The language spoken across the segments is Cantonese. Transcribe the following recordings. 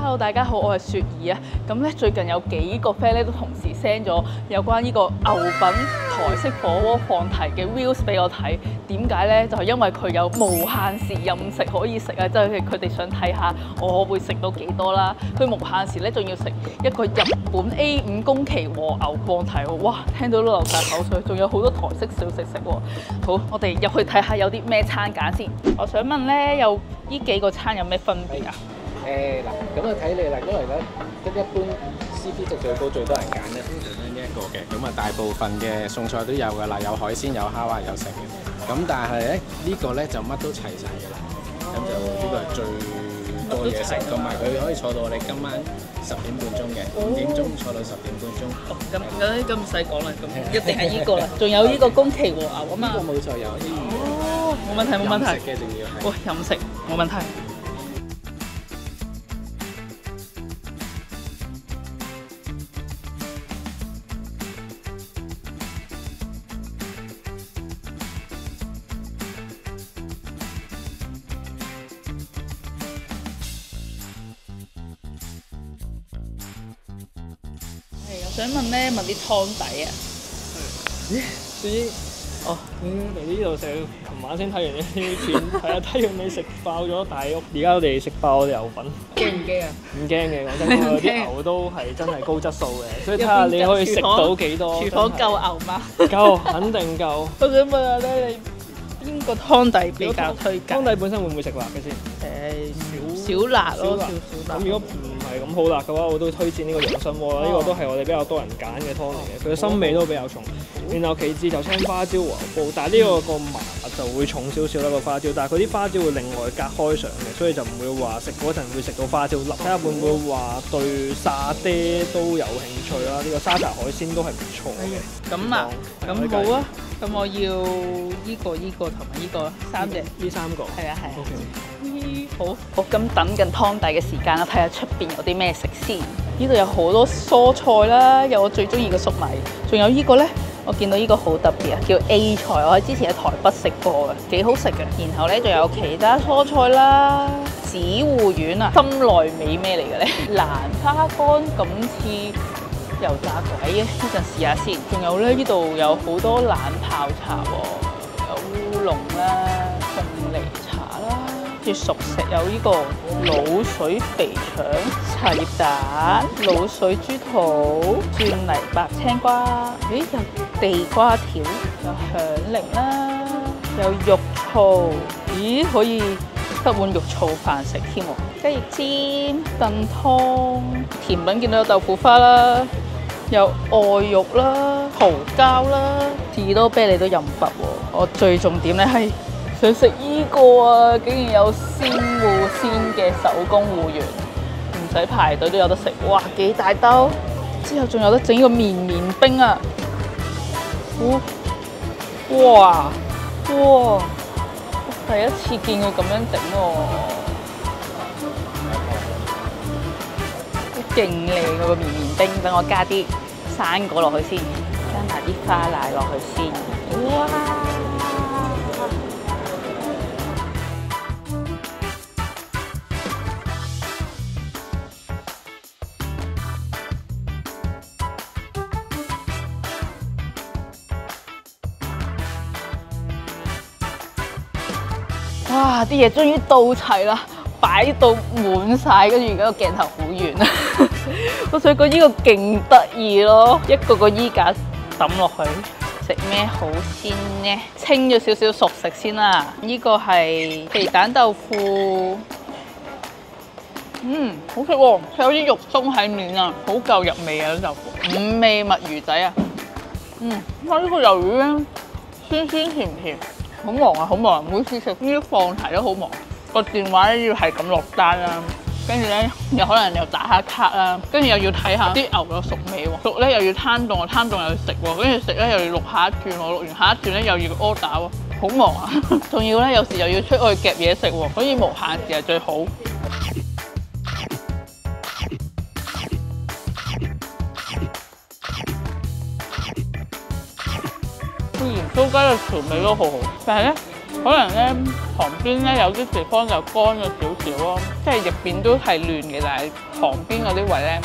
Hello， 大家好，我係雪兒啊。咁咧最近有幾個 friend 咧都同時 send 咗有關呢個牛品台式火鍋放題嘅 reels 俾我睇。點解咧？就係因為佢有無限時任食可以食啊，即係佢哋想睇下我會食到幾多啦。佢無限時咧，仲要食一個日本 A5 宮崎和牛放題喎。哇！聽到都流晒口水，仲有好多台式小食食喎。好，我哋入去睇下有啲咩餐揀先。我想問咧，有呢幾個餐有咩分別啊？嗱，咁啊睇你啦，因為咧一般 CP 值最高最多人揀咧，通常咧呢一個嘅，咁啊大部分嘅餸菜都有㗎啦，有海鮮、有蝦啊、有成嘅。咁但係咧呢個咧就乜都齊晒㗎啦，咁就呢個係最多嘢食，同埋佢可以坐到我哋今晚10點半鐘嘅，5點鐘坐到10點半鐘。咁唔使講啦，咁一定係呢個啦。仲有呢個宮崎和牛啊嘛。呢個冇錯，有啲冇問題冇問題。飲食嘅仲要係。喂，飲食冇問題。我想問咧，問啲湯底啊。咦？哦，嚟呢度成琴晚先睇完呢啲片，係啊，睇完你食爆咗大屋，而家我哋食爆我哋牛粉。驚唔驚啊？唔驚嘅，講真，我啲牛都係真係高質素嘅，所以睇下你可以食到幾多。廚房夠牛嗎？夠，肯定夠。我想問下咧，你邊個湯底比較推介？湯底本身會唔會食辣嘅先？少辣咯，少辣。咁如果唔係咁好辣嘅話，我都推薦呢個養生鍋啦。呢個都係我哋比較多人揀嘅湯嚟嘅，佢嘅辛味都比較重。然後其次就青花椒和牛煲，但係呢個個麻就會重少少啦個花椒，但係佢啲花椒會另外隔開上嘅，所以就唔會話食嗰陣會食到花椒粒。睇下會唔會話對沙爹都有興趣啦？呢個沙茶海鮮都係唔錯嘅。咁啊，咁好啊，咁我要呢個同埋呢個3隻。呢3個。係啊係啊。OK。好，咁等緊湯底嘅時間啦，睇下出邊有啲咩食先。呢度有好多蔬菜啦，有我最中意嘅粟米，仲有呢個咧，我見到呢個好特別啊，叫 A 菜，我喺之前喺台北食過嘅，幾好食嘅。然後咧仲有其他蔬菜啦，紫芋丸啊，心內美咩嚟嘅咧？蘭花乾咁似油炸鬼嘅，呢陣試下先。仲有咧，呢度有好多冷泡茶喎，有烏龍啦、鳳梨茶啦。熟食有呢個滷水肥腸、茶葉蛋、滷水豬肚、蒜泥白青瓜，咦有地瓜條，有響鈴啦，有肉燥，咦可以得碗肉燥飯食添喎，雞翼煎、燉湯，甜品見到有豆腐花啦，有愛肉啦、桃膠啦，士多啤梨都任拔喎，我最重點咧係。想食依個啊！竟然有鮮芋仙嘅手工芋圓，唔使排隊都有得食。哇，幾大兜！之後仲有得整呢個綿綿冰啊！哇！第一次見佢咁樣整喎，勁靚嗰個綿綿冰。等我加啲生果落去先，加埋啲花奶落去先。哇！哇！啲嘢終於到齊啦，擺到滿晒，跟住而家個鏡頭好遠啊！我想講呢個勁得意咯，一個衣架抌落去，食咩好先呢？清咗少少熟食先啦。呢個係皮蛋豆腐，好食喎，佢有啲肉鬆喺面啊，好夠入味啊啲豆腐。5味墨魚仔啊，哇！呢個魷魚咧，酸酸甜甜。好忙啊，好忙！每次食呢啲放題都好忙，個電話咧要係咁落單啦，跟住咧又可能又打下卡啦，跟住又要睇下啲牛肉熟未喎，熟咧又要攤凍，攤凍又要食喎，跟住食咧又要錄下一轉喎，錄完下一轉咧又要 order 喎，好忙啊！仲要咧有時又要出去夾嘢食喎，所以無限時係最好。鹽酥雞嘅調味都好好，但係咧佢可能咧旁邊咧有啲地方就乾咗少少咯，即係入邊都係嫩嘅，但係旁邊嗰啲位咧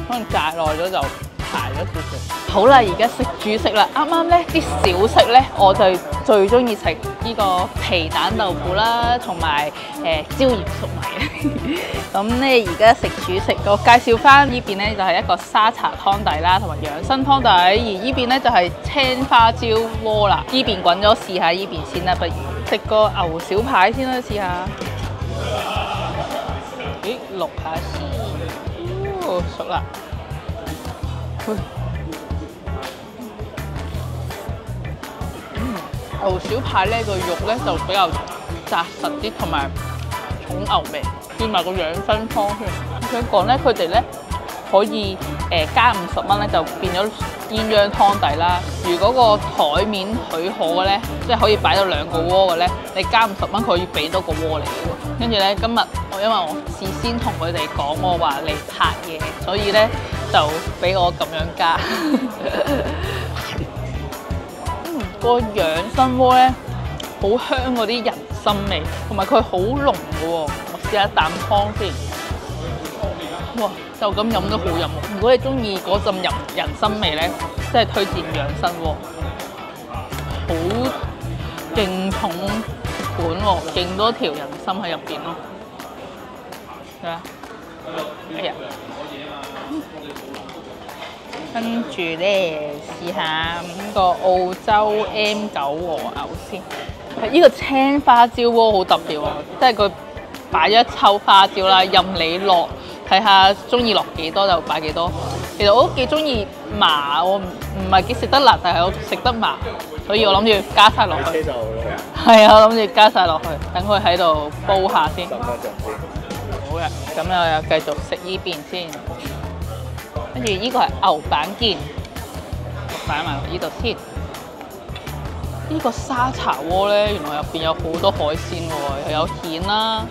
可能炸耐咗就柴咗少少。好啦，而家食主食啦，啱啱咧啲小食咧，我就最中意食呢個皮蛋豆腐啦，同埋椒鹽粟米。咁咧而家食主食，我介紹翻呢邊咧就係一個沙茶湯底啦，同埋養生湯底，而呢邊咧就係青花椒鍋啦。呢邊滾咗，試下呢邊先啦，不如食個牛小排先啦，試下。咦，淥下先，哦，熟啦。牛小排咧個肉咧就比較紮實啲，同埋重牛味，轉埋個養生湯先。我想講咧，佢哋咧可以加50蚊咧就變咗鴛鴦湯底啦。如果個台面許可嘅咧，即係可以擺到2個鍋嘅咧，你加50蚊佢要俾多個鍋嚟嘅。跟住咧，今日因為我事先同佢哋講我話嚟拍嘢，所以咧就俾我咁樣加。個養生鍋咧好香嗰啲人參味，同埋佢好濃嘅喎。我試下一啖湯先，哇！就咁飲都好飲。如果你中意嗰陣人參味咧，真係推薦養生鍋，好勁重款喎，勁多條人參喺入邊咯。係啊，哎呀！跟住咧，試下呢個澳洲 M9 和牛先。呢個青花椒鍋好特別喎，即係佢擺咗一抽花椒啦，任你落，睇下中意落幾多就擺幾多。其實我都幾中意麻，我唔係幾食得辣，但係我食得麻，所以我諗住加晒落去。係啊，我諗住加晒落去，等佢喺度煲下先。好嘅，咁我又繼續食呢邊先。跟住呢個係牛板腱，擺埋落呢度先。呢個沙茶鍋咧，原來入邊有好多海鮮喎，又有蜆啦，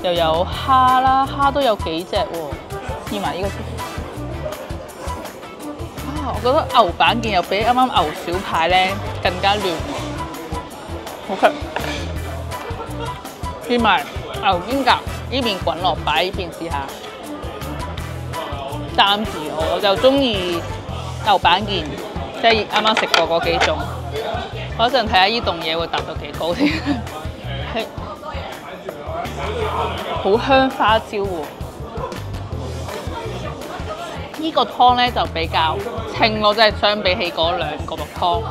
又有蝦啦，蝦都有幾隻喎。試埋呢個先。啊，我覺得牛板腱又比啱啱牛小排咧更加嫩喎。好食。試埋牛肩胛，呢邊滾落擺，呢邊試下。暫時我就中意牛板腱，即係啱啱食過嗰幾種。我一陣睇下呢棟嘢會達到幾高先。好香花椒喎！呢個湯咧就比較清咯，即係相比起嗰2個湯，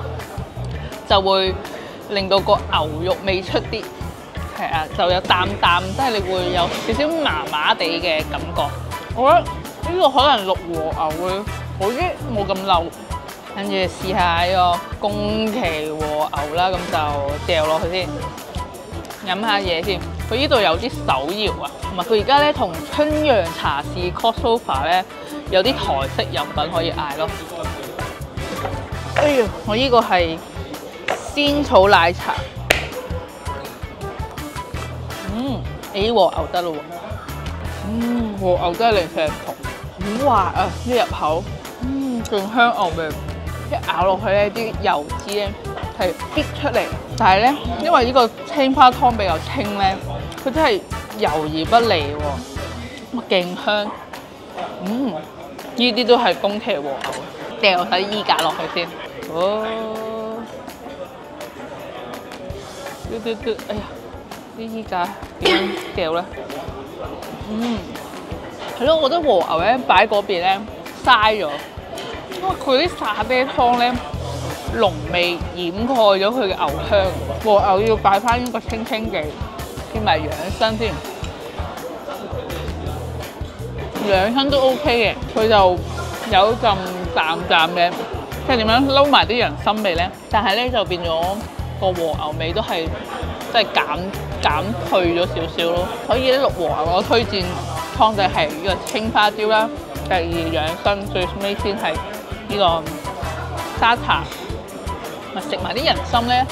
就會令到個牛肉味出啲。係啊，就有淡淡，即係你會有少少麻麻地嘅感覺。我覺得呢個可能淥和牛會好啲，冇咁漏。跟住試下呢個宮崎和牛啦，咁就掉落去先，飲下嘢先。佢呢度有啲手搖啊，同埋佢而家咧同春陽茶事 crossover 咧有啲台式飲品可以嗌咯。哎呀，我呢個係仙草奶茶。和牛得咯喎，和牛真係零舍唔同，好滑啊啲入口，勁香牛味，一咬落去咧啲油脂咧係逼出嚟，但係咧因為呢個青花湯比較清咧，佢真係油而不膩喎，勁香，呢啲都係宮崎和牛，掉晒衣架落去先，哎呀！啲衣架點樣掉咧？係咯，我覺得和牛咧擺嗰邊咧嘥咗，因為佢啲沙爹湯咧濃味掩蓋咗佢嘅牛香。和牛要擺翻呢個清清地，兼埋養生先。養生都 OK 嘅，佢就有陣淡淡嘅，即係點樣撈埋啲人參味咧？但係咧就變咗個和牛味都係即係減退咗少少咯，所以咧淥和牛我推薦湯底係呢個青花椒啦，第2養生，最尾先係呢個沙茶，咪食埋啲人參咧，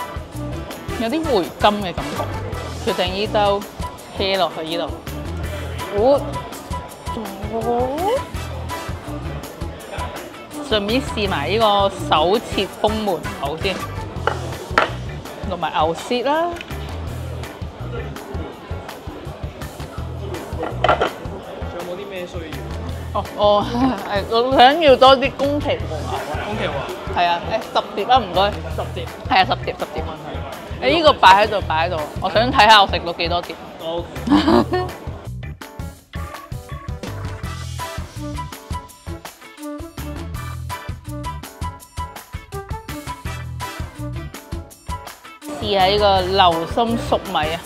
有啲回甘嘅感覺。決定呢兜車落去呢度，順便試埋呢個手切風門牛先，同埋牛舌啦。我想要多啲宮崎和牛啊！宮崎喎，係啊，10碟啊，唔該。 10碟。係啊，10碟，10碟。你呢個擺喺度，擺喺度，我想睇下我食到幾多碟。好。試下呢個流心粟米啊！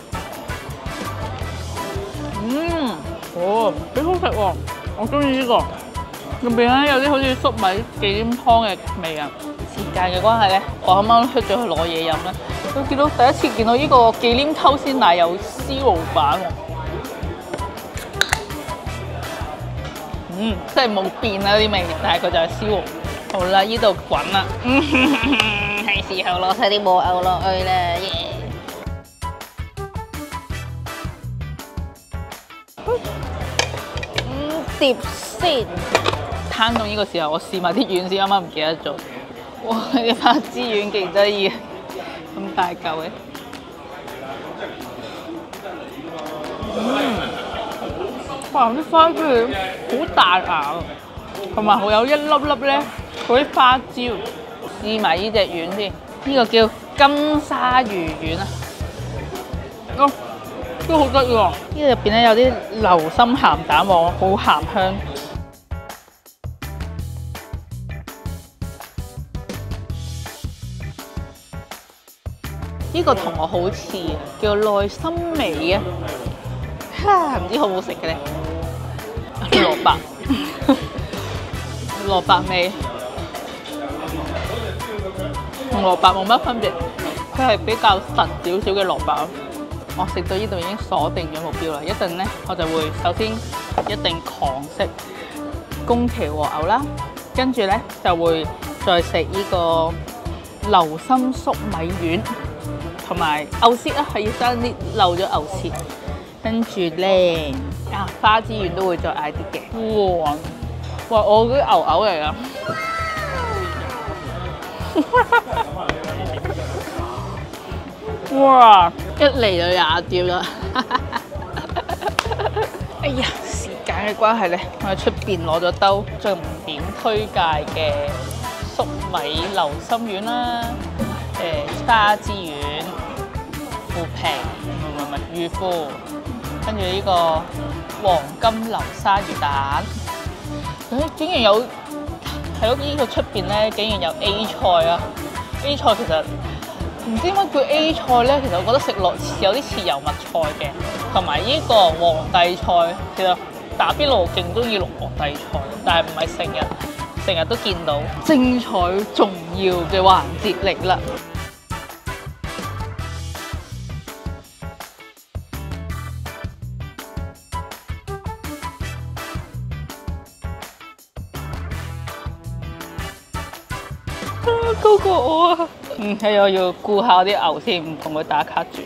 幾好食喎！我中意呢個，入邊咧有啲好似粟米忌廉湯嘅味啊！時間嘅關係咧，我啱啱出咗去攞嘢飲咧，都見到第一次見到呢個忌廉溝鮮奶有燒爐版喎。真係冇變啊啲味，但係佢就係燒爐。好啦，呢度滾啦，係時候攞晒啲和牛落去啦，耶！碟先，攤到呢個時候，我試埋啲丸先，啱啱唔記得咗。哇！啲花枝丸幾得意，咁大嚿嘅。哇！啲花枝丸好大牙，同埋好有一粒粒咧嗰啲花椒。試埋呢隻丸先，呢個叫金沙魚丸啊。都好得意喎！呢個入邊咧有啲流心鹹蛋黃，好鹹香。呢個同我好似啊，叫內心味啊，唔知好唔好食嘅咧？蘿蔔，蘿蔔味，同蘿蔔冇乜分別，佢係比較實少少嘅蘿蔔。我食到呢度已經鎖定咗目標啦，一陣咧我就會首先一定狂食宮崎和牛啦，跟住咧就會再食呢個流心粟米丸，同埋牛舌啊，係要爭啲漏咗牛舌，跟住咧花枝丸都會再嗌啲嘅。哇！我嗰啲牛牛嚟啊！哇！一嚟就廿碟啦！哎呀，時間嘅關係咧，我喺出邊攞咗兜重點推介嘅粟米流心丸啦，花枝丸、腐皮，魚腐，跟住呢個黃金流沙魚蛋。竟然有係咯，呢個出邊咧竟然有 A 菜啊 ！A 菜其實〜唔知點解叫 A 菜咧，其實我覺得食落有啲似油麥菜嘅，同埋呢個皇帝菜。其實打邊爐勁中意落皇帝菜，但係唔係成日都見到。精彩重要嘅環節嚟啦！高過我啊！係我要顧下啲牛先，唔同佢打卡住。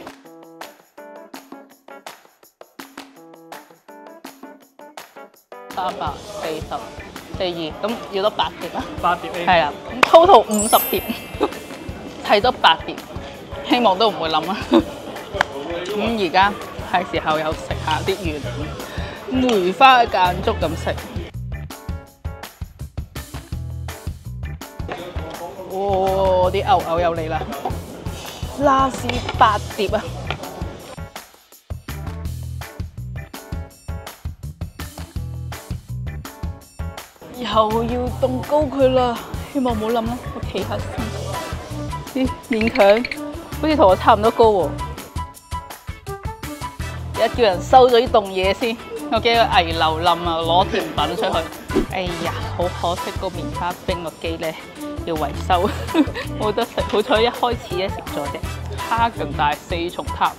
340，42，咁要多8碟啦。8碟。係啦，咁 total 50碟，睇多8碟，希望都唔會冧啊。咁而家係時候有食下啲丸，梅花間竹咁食。哇！啲牛又嚟啦 ，last 8碟啊！又要凍高佢啦，希望冇冧啦，我企下先，勉強，好似同我差唔多高喎。而家叫人收咗啲凍嘢先，我驚佢危樓冧啊！攞甜品出去，哎呀，好可惜個棉花冰個機咧。要維修，冇得食。好彩一開始咧食咗隻哈根達4重塔，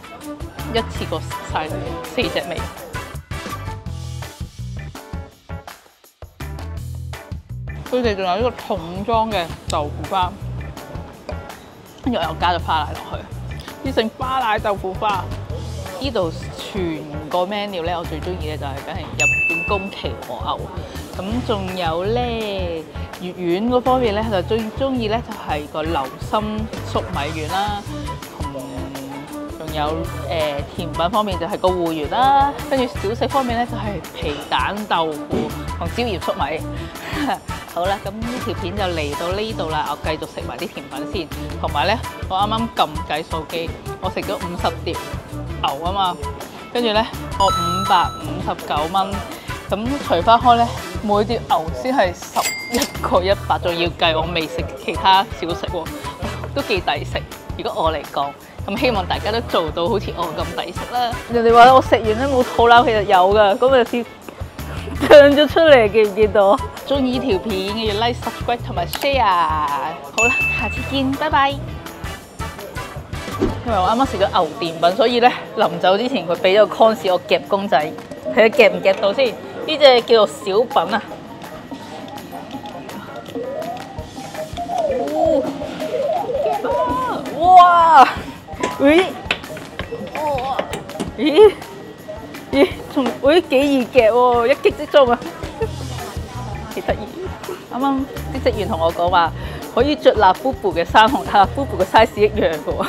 一次過食晒4隻味。佢哋仲有呢個桶裝嘅豆腐花，跟住我又加咗花奶落去，變成花奶豆腐花。呢度全個 menu 咧，我最中意嘅就係梗係日本宮崎和牛。咁仲有咧月丸嗰方面咧，就最中意咧就係個流心粟米丸啦，仲有甜品方面就係個芋圓啦，跟住小食方面咧就係皮蛋豆腐同椒鹽粟米。好啦，咁呢條片就嚟到呢度啦，我繼續食埋啲甜品先，同埋咧我啱啱撳計數機，我食咗50碟牛啊嘛，跟住咧我559蚊，咁除翻開咧每碟牛先係11個100，仲要計我未食其他小食喎，都幾抵食。如果我嚟講，咁希望大家都做到好似我咁抵食啦。人哋話我食完咧冇肚腩，其實有噶，咁有時唱咗出嚟，見唔見到？中意呢條片嘅要 like、subscribe 同埋 share。好啦，下次見，拜拜。因為我啱啱食咗牛澱粉，所以咧臨走之前佢俾咗個 con 我夾公仔，睇下夾唔夾到先。呢隻叫做小品啊。哇！咦？哇！咦？咦？幾易夾喎，一擊即中啊！幾得意！啱啱啲職員同我講話，可以着辣 Fubu 嘅衫同睇下 Fubu 嘅 size 一樣嘅喎。